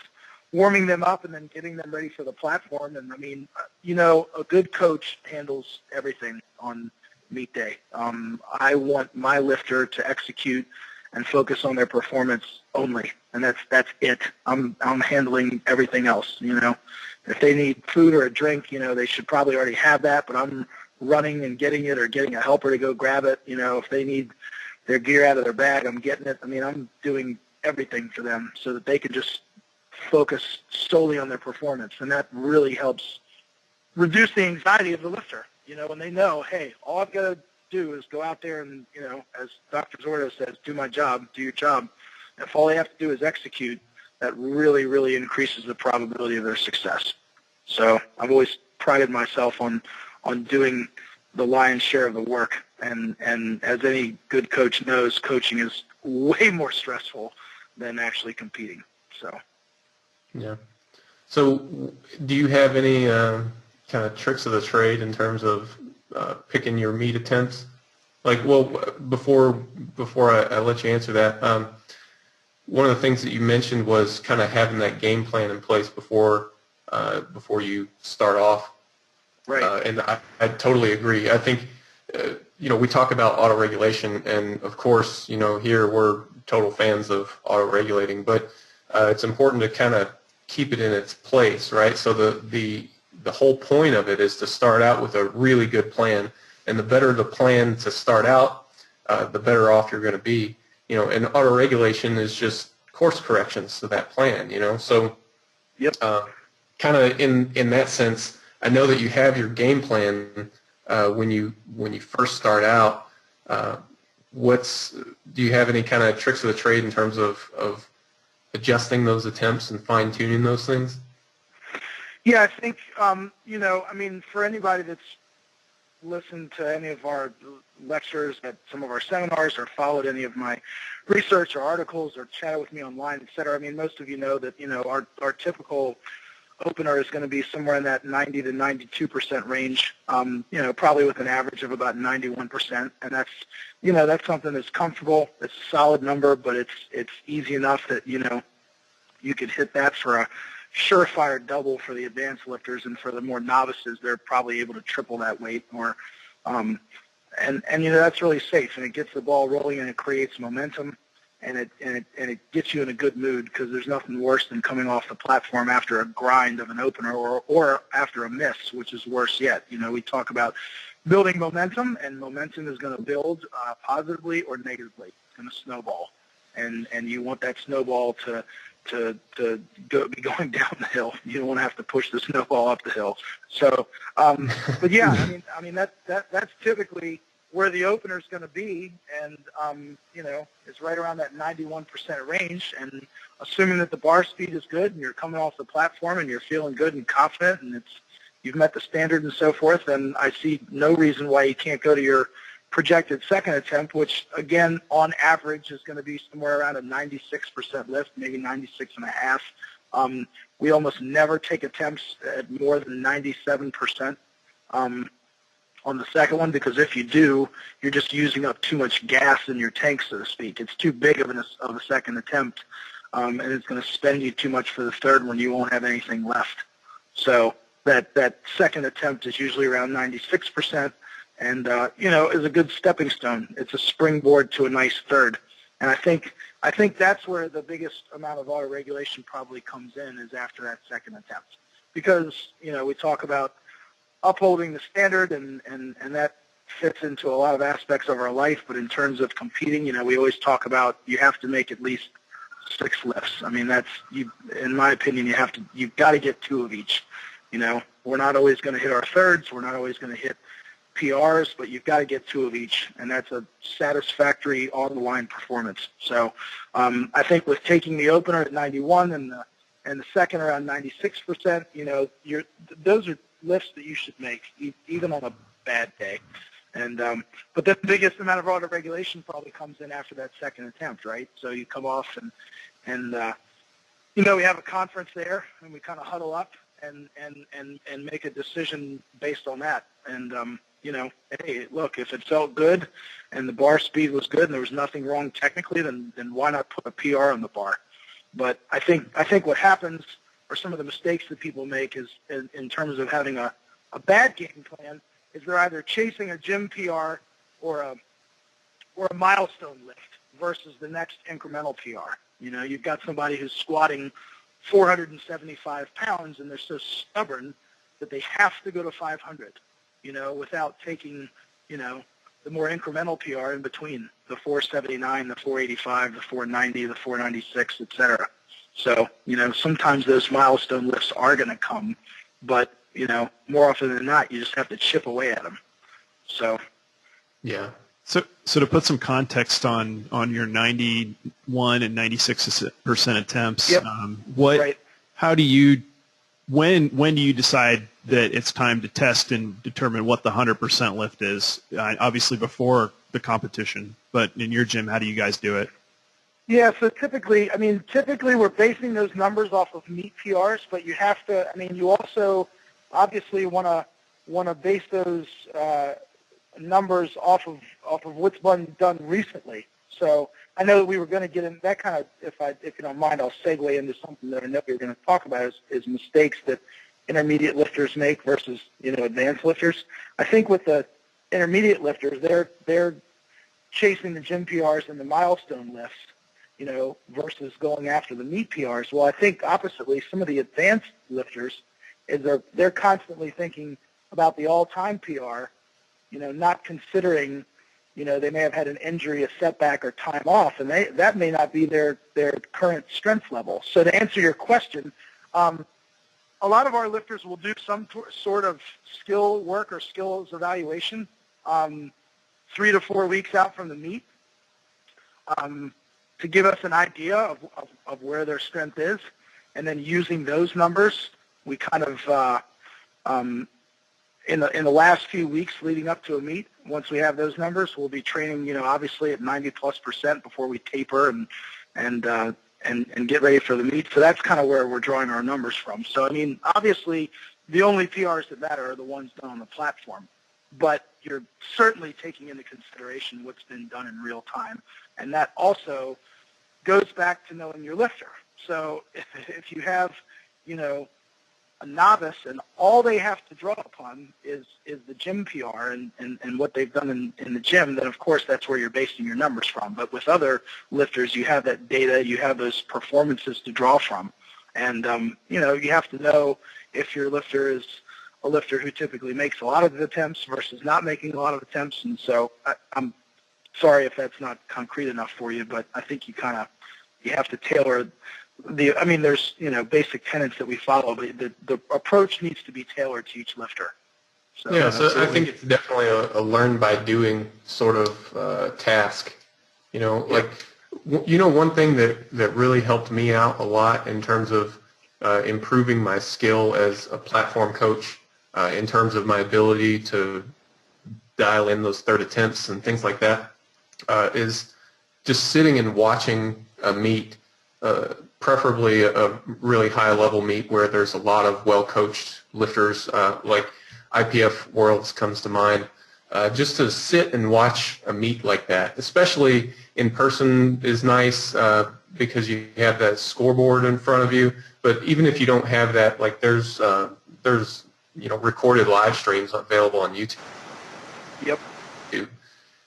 warming them up and then getting them ready for the platform. And, a good coach handles everything on meet day. I want my lifter to execute and focus on their performance only, and that's it. I'm handling everything else. If they need food or a drink, they should probably already have that, but I'm running and getting it, or getting a helper to go grab it. If they need their gear out of their bag, I'm getting it. I'm doing everything for them so that they can just focus solely on their performance, and that really helps reduce the anxiety of the lifter. When they know, hey, all I've got to do is go out there and, as Dr. Zordo says, do my job, do your job. If all they have to do is execute, that really, really increases the probability of their success. So I've always prided myself on doing the lion's share of the work. And as any good coach knows, coaching is way more stressful than actually competing. So. Yeah. So do you have any kind of tricks of the trade in terms of picking your meet attempts? Before I let you answer that, one of the things that you mentioned was kind of having that game plan in place before you start off. Right. And I totally agree. I think, we talk about auto-regulation, and of course, here we're total fans of auto-regulating, but it's important to kind of keep it in its place, right? So the whole point of it is to start out with a really good plan, and the better the plan to start out, the better off you're going to be. And auto-regulation is just course corrections to that plan. So yep. Kind of in that sense, I know that you have your game plan when you first start out. Do you have any kind of tricks of the trade in terms of adjusting those attempts and fine-tuning those things? Yeah, I think, for anybody that's listened to any of our lectures at some of our seminars, or followed any of my research or articles, or chatted with me online, et cetera, most of you know that, our typical opener is going to be somewhere in that 90 to 92% range, probably with an average of about 91%. And that's something that's comfortable. It's a solid number, but it's easy enough that, you could hit that for a surefire double for the advanced lifters, and for the more novices, they're probably able to triple that weight. Or, and that's really safe, and it gets the ball rolling, and it creates momentum, and it gets you in a good mood, because there's nothing worse than coming off the platform after a grind of an opener, or after a miss, which is worse yet. We talk about building momentum, and momentum is going to build positively or negatively. It's going to snowball, and you want that snowball to be going down the hill. You don't want to have to push the snowball up the hill. So, but yeah, that's typically where the opener is going to be, and it's right around that 91% range. And assuming that the bar speed is good, and you're coming off the platform, and you're feeling good and confident, and you've met the standard and so forth, then I see no reason why you can't go to your projected second attempt, which again on average is going to be somewhere around a 96% lift, maybe 96.5. We almost never take attempts at more than 97% on the second one, because if you do, you're just using up too much gas in your tank, so to speak. It's too big of a second attempt, and it's going to spend you too much for the third one. You won't have anything left. So that second attempt is usually around 96%. and is a good stepping stone. It's a springboard to a nice third. And I think that's where the biggest amount of auto-regulation probably comes in, is after that second attempt. Because, we talk about upholding the standard, and that fits into a lot of aspects of our life, but in terms of competing, we always talk about you have to make at least 6 lifts. I mean, in my opinion, you've got to get 2 of each. We're not always going to hit our thirds, we're not always going to hit PRs, but you've got to get 2 of each, and that's a satisfactory on-the-line performance. So I think with taking the opener at 91 and the second around 96%, those are lifts that you should make, even on a bad day. And but the biggest amount of auto-regulation probably comes in after that second attempt, right? So you come off and we have a conference there, and we kind of huddle up and make a decision based on that. And hey, look, if it felt good and the bar speed was good and there was nothing wrong technically, then why not put a PR on the bar? But I think what happens, or some of the mistakes that people make, is in terms of having a bad game plan, is they're either chasing a gym PR or a milestone lift versus the next incremental PR. You've got somebody who's squatting 475 pounds, and they're so stubborn that they have to go to 500, without taking, the more incremental PR in between, the 479, the 485, the 490, the 496, et cetera. So, sometimes those milestone lifts are going to come, but, more often than not, you just have to chip away at them. So, yeah. So to put some context on your 91 and 96% attempts, yep. Right. How do you, when do you decide that it's time to test and determine what the 100% lift is? Obviously before the competition, but in your gym, how do you guys do it? Yeah, so typically we're basing those numbers off of meet PRs, but you have to, you also obviously want to base those numbers off of what's been done recently. So I know that we were going to get in that kind of, if you don't mind, I'll segue into something that I know you're going to talk about is mistakes that intermediate lifters make versus, advanced lifters. I think with the intermediate lifters, they're chasing the gym PRs and the milestone lifts, versus going after the meet PRs. Well, I think oppositely, some of the advanced lifters they're constantly thinking about the all-time PR, not considering, they may have had an injury, a setback, or time off, and that may not be their current strength level. So to answer your question, a lot of our lifters will do some sort of skill work or skills evaluation 3 to 4 weeks out from the meet to give us an idea of where their strength is, and then using those numbers, we kind of in the last few weeks leading up to a meet, once we have those numbers, we'll be training, obviously at 90+% before we taper and get ready for the meet. So that's kind of where we're drawing our numbers from. So obviously, the only PRs that matter are the ones done on the platform, but you're certainly taking into consideration what's been done in real time, and that also goes back to knowing your lifter. So if you have, a novice and all they have to draw upon is the gym PR and what they've done in the gym, then of course that's where you're basing your numbers from. But with other lifters, you have that data, you have those performances to draw from. And, you have to know if your lifter is a lifter who typically makes a lot of attempts versus not making a lot of attempts. And so I'm sorry if that's not concrete enough for you, but I think you have to tailor there's, basic tenets that we follow, but the approach needs to be tailored to each lifter. So, yeah, so I think it's definitely a learn by doing sort of task. One thing that really helped me out a lot in terms of improving my skill as a platform coach, in terms of my ability to dial in those third attempts and things like that, is just sitting and watching a meet, preferably a really high-level meet where there's a lot of well-coached lifters, like IPF Worlds comes to mind. Just to sit and watch a meet like that, especially in person, is nice because you have that scoreboard in front of you. But even if you don't have that, like there's recorded live streams available on YouTube. Yep. do.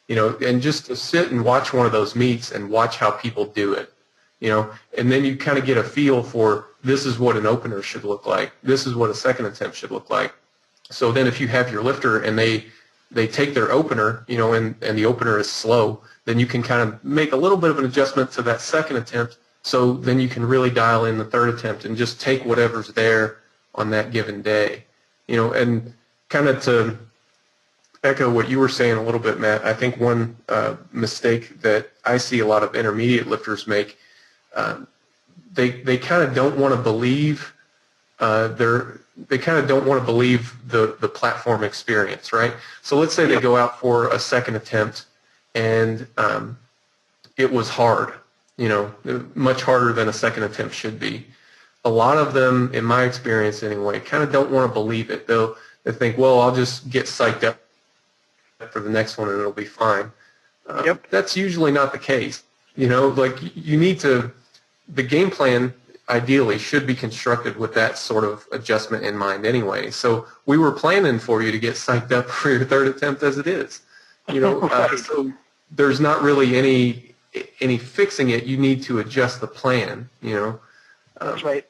And just to sit and watch one of those meets and watch how people do it, and then you kind of get a feel for this is what an opener should look like. This is what a second attempt should look like. So then if you have your lifter and they take their opener, and the opener is slow, then you can kind of make a little bit of an adjustment to that second attempt, so then you can really dial in the third attempt and just take whatever's there on that given day. And kind of to echo what you were saying a little bit, Matt, I think one mistake that I see a lot of intermediate lifters make, they kind of don't want to believe they kind of don't want to believe the platform experience, right? So let's say they go out for a second attempt and it was hard, much harder than a second attempt should be. A lot of them, in my experience anyway, kind of don't want to believe it. They think, well, I'll just get psyched up for the next one and it'll be fine. That's usually not the case. Like you need to, the game plan ideally should be constructed with that sort of adjustment in mind anyway. So we were planning for you to get psyched up for your third attempt as it is. So there's not really any fixing it. You need to adjust the plan. That's right.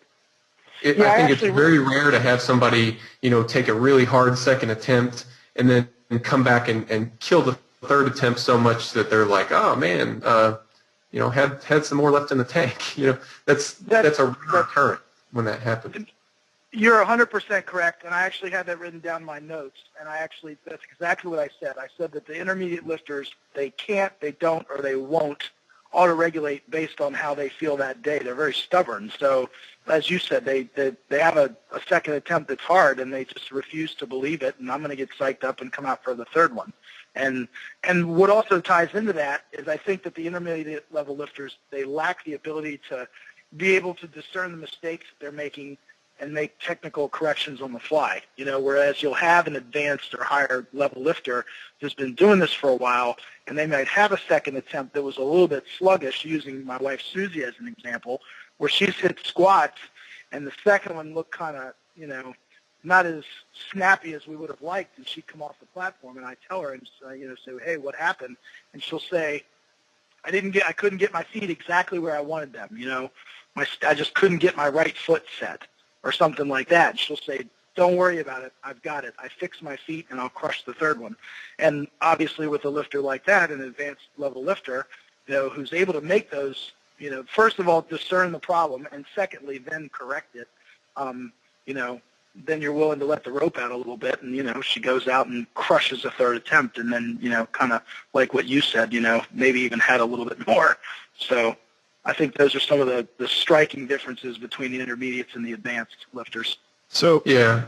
I think it's very rare to have somebody take a really hard second attempt and then come back and kill the third attempt so much that they're like, oh man, had some more left in the tank. That's a rare occurrence when that happens. You're 100% correct, and I actually had that written down in my notes, and that's exactly what I said. I said that the intermediate lifters, they can't, they don't, or they won't auto-regulate based on how they feel that day. They're very stubborn. So, as you said, they have a second attempt that's hard, and they just refuse to believe it, and I'm going to get psyched up and come out for the third one. And what also ties into that is I think that the intermediate level lifters, they lack the ability to be able to discern the mistakes that they're making and make technical corrections on the fly. Whereas you'll have an advanced or higher level lifter who's been doing this for a while, and they might have a second attempt that was a little bit sluggish, using my wife Susie as an example, where she's hit squats and the second one looked kind of, not as snappy as we would have liked, and she'd come off the platform, and I tell her and say, hey, what happened? And she'll say, I couldn't get my feet exactly where I wanted them. I just couldn't get my right foot set, or something like that. And she'll say, don't worry about it. I've got it. I fix my feet, and I'll crush the third one. And obviously, with a lifter like that, an advanced level lifter, who's able to make those, first of all, discern the problem, and secondly, then correct it. Then you're willing to let the rope out a little bit, and she goes out and crushes a third attempt, and then kind of like what you said, maybe even had a little bit more. So I think those are some of the striking differences between the intermediates and the advanced lifters. So yeah,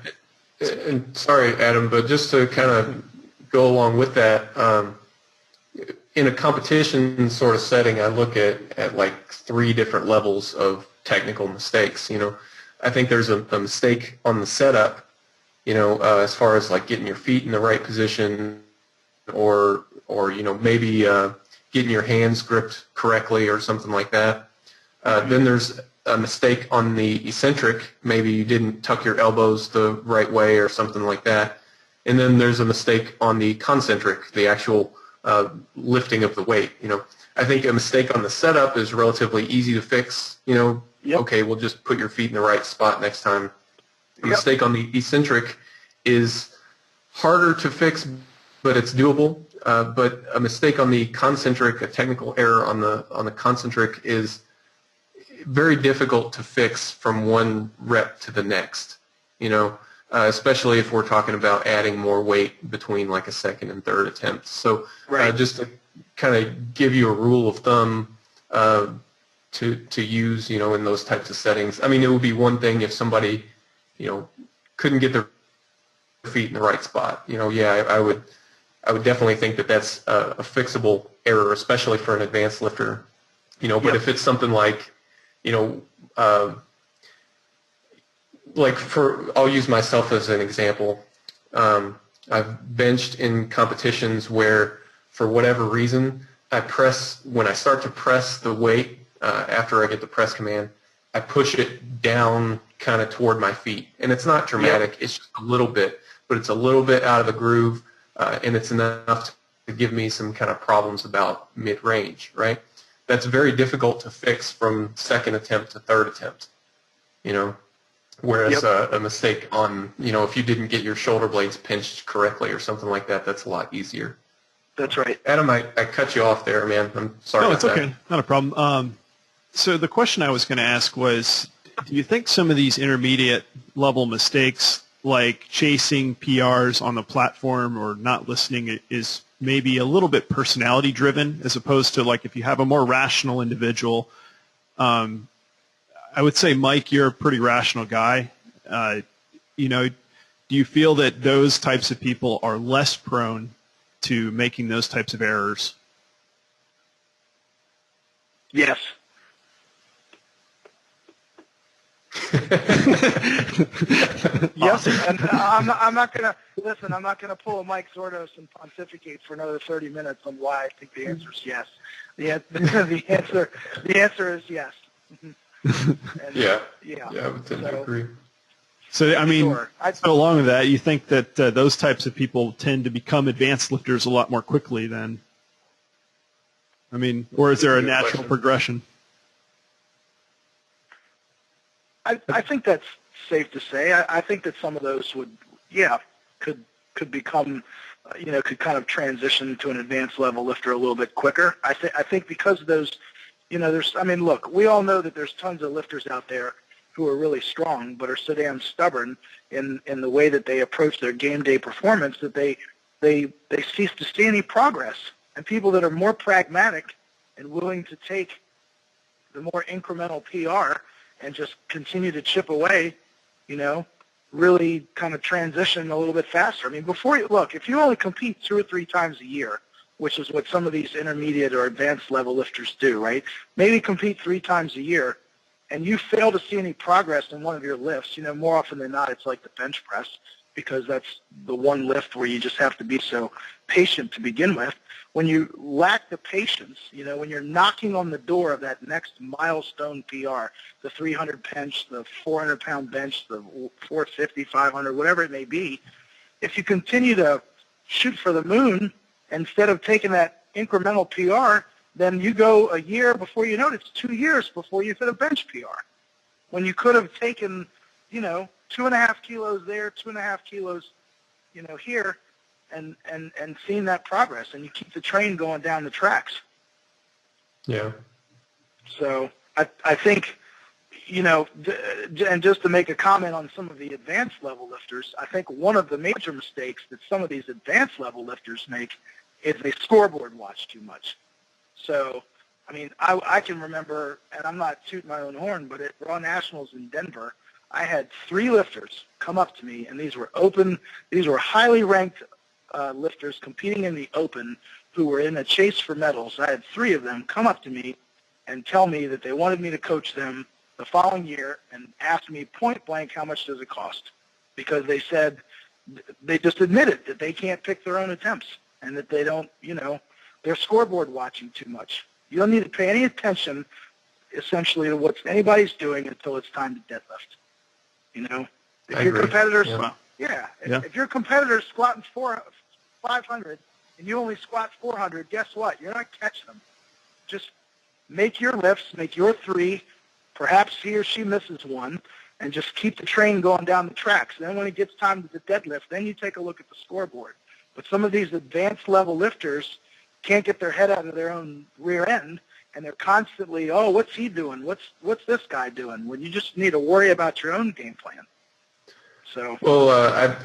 and sorry, Adam, but just to kind of go along with that, in a competition sort of setting, I look at like 3 different levels of technical mistakes. I think there's a mistake on the setup, as far as like getting your feet in the right position, or maybe getting your hands gripped correctly or something like that. Then there's a mistake on the eccentric. Maybe you didn't tuck your elbows the right way or something like that. And then there's a mistake on the concentric, the actual lifting of the weight. I think a mistake on the setup is relatively easy to fix. Okay, we'll just put your feet in the right spot next time. A mistake on the eccentric is harder to fix, but it's doable. But a mistake on the concentric, a technical error on the concentric, is very difficult to fix from one rep to the next. Especially if we're talking about adding more weight between like a second and third attempt. So just to kind of give you a rule of thumb to use, in those types of settings. I mean, it would be one thing if somebody, couldn't get their feet in the right spot. I would definitely think that that's a fixable error, especially for an advanced lifter. But if it's something like, I'll use myself as an example. I've benched in competitions where, for whatever reason, when I start to press the weight, after I get the press command, I push it down kind of toward my feet. And it's not dramatic, it's just a little bit, but it's a little bit out of the groove. and it's enough to give me some kind of problems about mid-range, right? That's very difficult to fix from second attempt to third attempt, whereas a mistake on, if you didn't get your shoulder blades pinched correctly or something like that, that's a lot easier. That's right. Adam, I cut you off there, man. I'm sorry. No, it's okay. Not a problem. So the question I was going to ask was, do you think some of these intermediate level mistakes, like chasing PRs on the platform or not listening, is maybe a little bit personality driven, as opposed to like if you have a more rational individual? I would say, Mike, you're a pretty rational guy. Do you feel that those types of people are less prone to making those types of errors? Yes. Yes, and I'm not gonna listen. I'm not gonna pull a Mike Zordos and pontificate for another 30 minutes on why I think the answer is yes. The answer is yes. And, yeah, yeah. I would tend to agree. So, I mean, sure. So along with that, you think that those types of people tend to become advanced lifters a lot more quickly then? I mean, or is there a natural progression? I think that's safe to say. I think that some of those could become, could kind of transition to an advanced level lifter a little bit quicker. I think because of those, look, we all know that there's tons of lifters out there who are really strong but are so damn stubborn in the way that they approach their game day performance that they cease to see any progress. And people that are more pragmatic and willing to take the more incremental PR and just continue to chip away, really kind of transition a little bit faster. I mean, if you only compete 2 or 3 times a year, which is what some of these intermediate or advanced level lifters do, right? Maybe compete 3 times a year, and you fail to see any progress in one of your lifts. More often than not, it's like the bench press, because that's the one lift where you just have to be so patient to begin with. When you lack the patience, when you're knocking on the door of that next milestone PR, the 300 bench, the 400-pound bench, the 450, 500, whatever it may be, if you continue to shoot for the moon instead of taking that incremental PR, then you go a year before you know it. It's 2 years before you hit a bench PR. When you could have taken, 2.5 kilos there, 2.5 kilos, here, and seen that progress, and you keep the train going down the tracks. Yeah. So I think, and just to make a comment on some of the advanced level lifters, I think one of the major mistakes that some of these advanced level lifters make is they scoreboard watch too much. So, I mean, I can remember, and I'm not tooting my own horn, but at Raw Nationals in Denver, I had 3 lifters come up to me, and these were highly ranked lifters competing in the open who were in a chase for medals. I had 3 of them come up to me and tell me that they wanted me to coach them the following year and asked me point blank, how much does it cost? Because they said, they just admitted that they can't pick their own attempts and that they don't, they're scoreboard watching too much. You don't need to pay any attention, essentially, to what anybody's doing until it's time to deadlift. If your competitors, if your competitor's squatting 500 and you only squat 400, guess what? You're not catching them. Just make your lifts, make your 3. Perhaps he or she misses one, and just keep the train going down the tracks. Then when it gets time to the deadlift, then you take a look at the scoreboard. But some of these advanced level lifters can't get their head out of their own rear end, and they're constantly, oh, what's he doing? What's this guy doing? When you just need to worry about your own game plan. So. Well,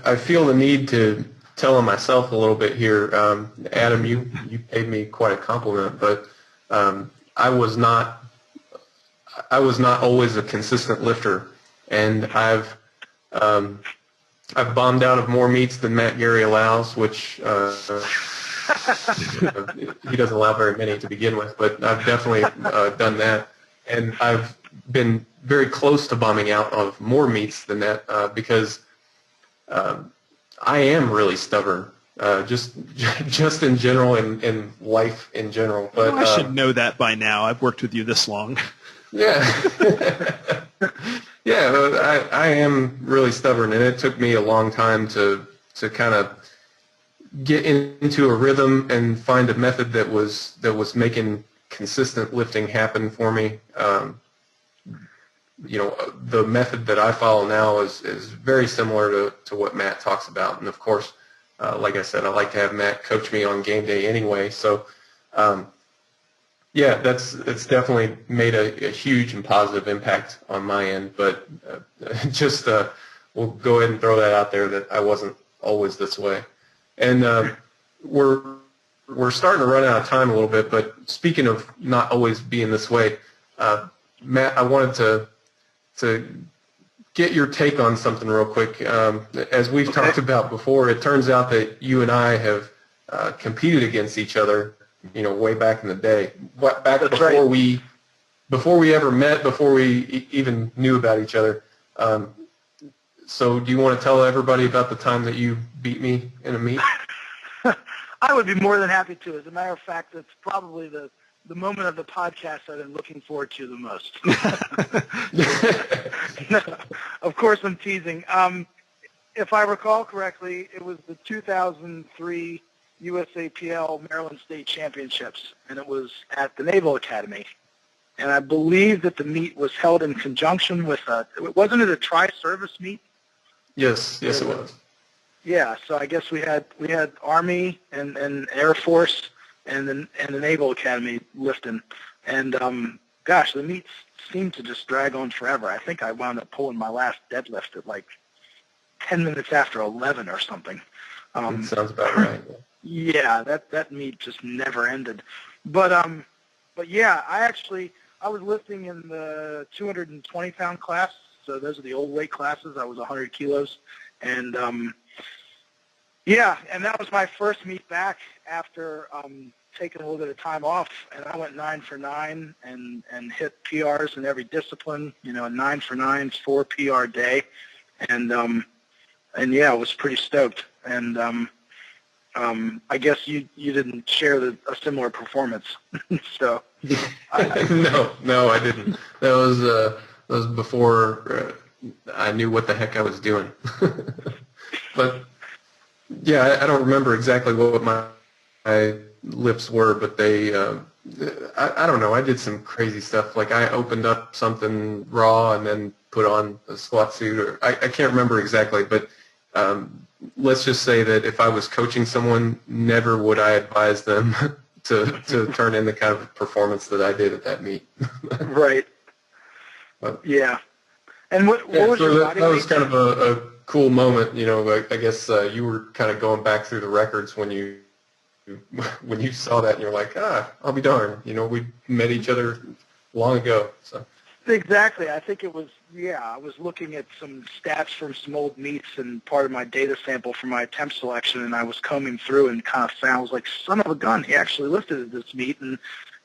I feel the need to tell on myself a little bit here. Adam, you paid me quite a compliment, but I was not always a consistent lifter, and I've bombed out of more meets than Matt Gary allows, which he doesn't allow very many to begin with, but I've definitely done that, and I've been very close to bombing out of more meets than that because I am really stubborn, just in general, in life in general. But I should know that by now. I've worked with you this long. Yeah. Yeah, I am really stubborn, and it took me a long time to kind of get into a rhythm and find a method that was making consistent lifting happen for me. The method that I follow now is very similar to what Matt talks about. And of course, like I said, I like to have Matt coach me on game day anyway. So, yeah, it's definitely made a huge and positive impact on my end. But just we'll go ahead and throw that out there that I wasn't always this way. And we're starting to run out of time a little bit. But speaking of not always being this way, Matt, I wanted to get your take on something real quick. As we've talked about before, it turns out that you and I have competed against each other, way back in the day. Before we ever met, before we even knew about each other. So do you want to tell everybody about the time that you beat me in a meet? I would be more than happy to. As a matter of fact, it's probably the moment of the podcast I've been looking forward to the most. No, of course, I'm teasing. If I recall correctly, it was the 2003 USAPL Maryland State Championships, and it was at the Naval Academy. And I believe that the meet was held in conjunction with wasn't it a tri-service meet? Yes, it was. Yeah, so I guess we had Army and Air Force and the Naval Academy lifting, and gosh, the meets seemed to just drag on forever. I think I wound up pulling my last deadlift at like 10 minutes after 11 or something. Sounds about right. Yeah, that meet just never ended. But yeah, I was lifting in the 220-pound class, so those are the old weight classes. I was 100 kilos, and yeah, and that was my first meet back after taking a little bit of time off, and I went 9 for 9 and hit PRs in every discipline. A 9 for 9, 4 PR day, and yeah, I was pretty stoked. And I guess you didn't share a similar performance, so. No, I didn't. That was before I knew what the heck I was doing. But yeah, I don't remember exactly what my lifts were, but they, I don't know, I did some crazy stuff. Like I opened up something raw and then put on a squat suit, or I can't remember exactly, but let's just say that if I was coaching someone, never would I advise them to turn in the kind of performance that I did at that meet. Right. But, yeah. And what was your body weight? That was kind of a cool moment. I guess you were kind of going back through the records when you saw that, and you're like, I'll be darned. We met each other long ago. So. Exactly. I think it was, I was looking at some stats from some old meets and part of my data sample for my attempt selection, and I was combing through and kind of found, I was like, son of a gun, he actually lifted at this meet, and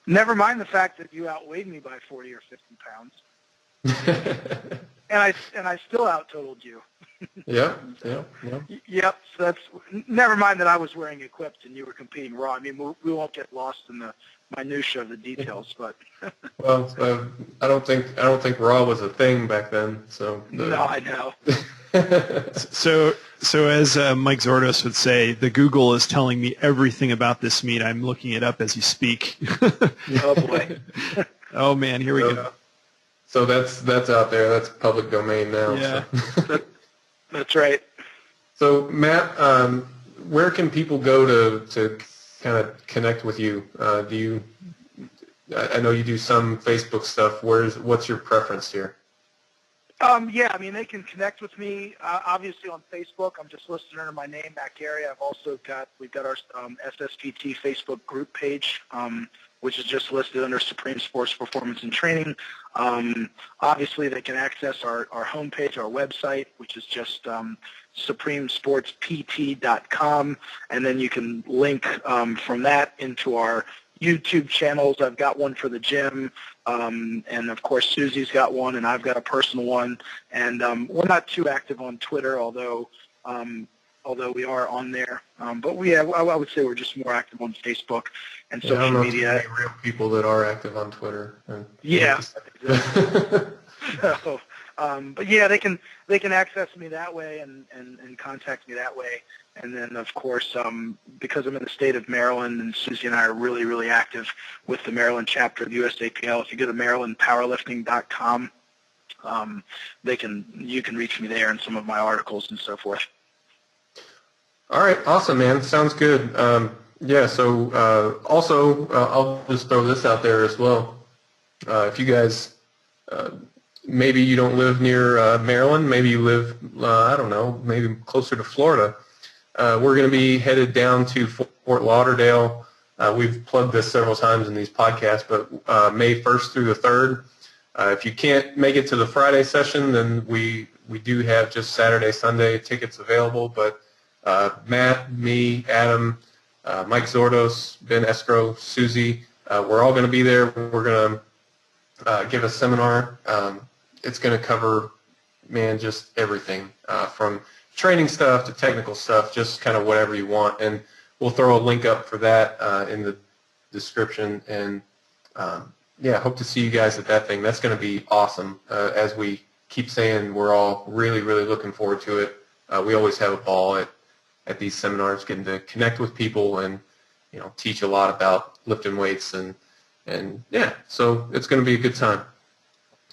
never mind the fact that you outweighed me by 40 or 50 pounds. and I still out-totaled you. Yeah. Yep. So that's, never mind that I was wearing equipped and you were competing raw. I mean, we won't get lost in the minutia of the details, but. Well, I don't think raw was a thing back then. So. No, I know. So as Mike Zordos would say, the Google is telling me everything about this meet. I'm looking it up as you speak. Oh boy. Oh man, here we go. So that's out there. That's public domain now. Yeah. So. That's right. So Matt, where can people go to kind of connect with you? I know you do some Facebook stuff. What's your preference here? Yeah, I mean, they can connect with me, obviously on Facebook. I'm just listed under my name, Matt Gary. We've got our SSPT Facebook group page, which is just listed under Supreme Sports Performance and Training. Obviously, they can access our homepage, our website, which is just supremesportspt.com, and then you can link from that into our YouTube channels. I've got one for the gym, and of course Susie's got one, and I've got a personal one. And we're not too active on Twitter, although we are on there. But I would say we're just more active on Facebook and social media. I don't know too many real people that are active on Twitter. Yeah. So, But yeah, they can access me that way and contact me that way. And then, of course, because I'm in the state of Maryland, and Susie and I are really, really active with the Maryland chapter of the USAPL. If you go to marylandpowerlifting.com, you can reach me there and some of my articles and so forth. All right, awesome, man. Sounds good. Yeah, so also, I'll just throw this out there as well. If you guys, maybe you don't live near Maryland, maybe you live, I don't know, maybe closer to Florida, we're going to be headed down to Fort Lauderdale. We've plugged this several times in these podcasts, but May 1st through the 3rd. If you can't make it to the Friday session, then we do have just Saturday, Sunday tickets available, but Matt, me, Adam, Mike Zordos, Ben Escrow, Susie, we're all going to be there. We're going to give a seminar. It's going to cover, man, just everything from training stuff to technical stuff, just kind of whatever you want. And we'll throw a link up for that in the description. And, yeah, hope to see you guys at that thing. That's going to be awesome. As we keep saying, we're all really, really looking forward to it. We always have a ball at these seminars, getting to connect with people and, you know, teach a lot about lifting weights and yeah, so it's going to be a good time.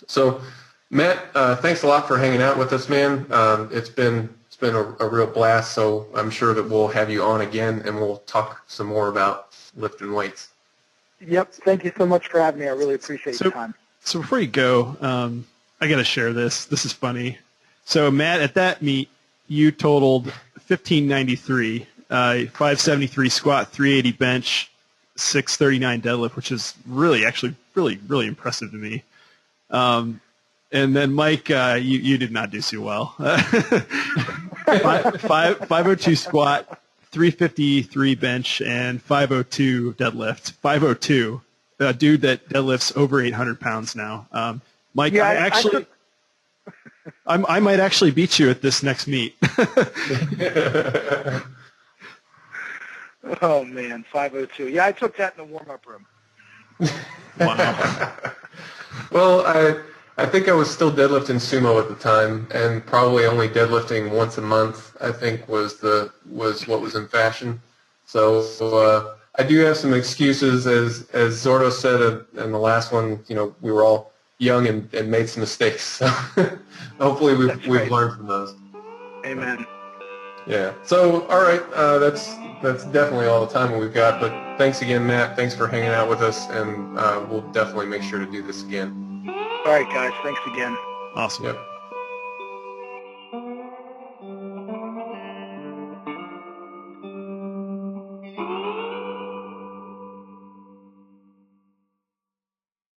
So, Matt, thanks a lot for hanging out with us, man. It's been a real blast. So I'm sure that we'll have you on again and we'll talk some more about lifting weights. Yep. Thank you so much for having me. I really appreciate your time. So before you go, I got to share this. This is funny. So Matt, at that meet, you totaled 1593, 573 squat, 380 bench, 639 deadlift, which is really impressive to me. And then Mike, you did not do so well. 502 squat, 353 bench, and 502 deadlift. 502, a dude that deadlifts over 800 pounds now. Mike, yeah, I might actually beat you at this next meet. Oh man, 502. Yeah, I took that in the warm-up room. Wow. Well, I think I was still deadlifting sumo at the time, and probably only deadlifting once a month, I think was what was in fashion. So I do have some excuses, as Zordo said in the last one. You know, we were all young and made some mistakes. So hopefully we've learned from those. Amen. Yeah. So all right, that's definitely all the time we've got. But thanks again, Matt. Thanks for hanging out with us, and we'll definitely make sure to do this again. All right, guys. Thanks again. Awesome. Yep.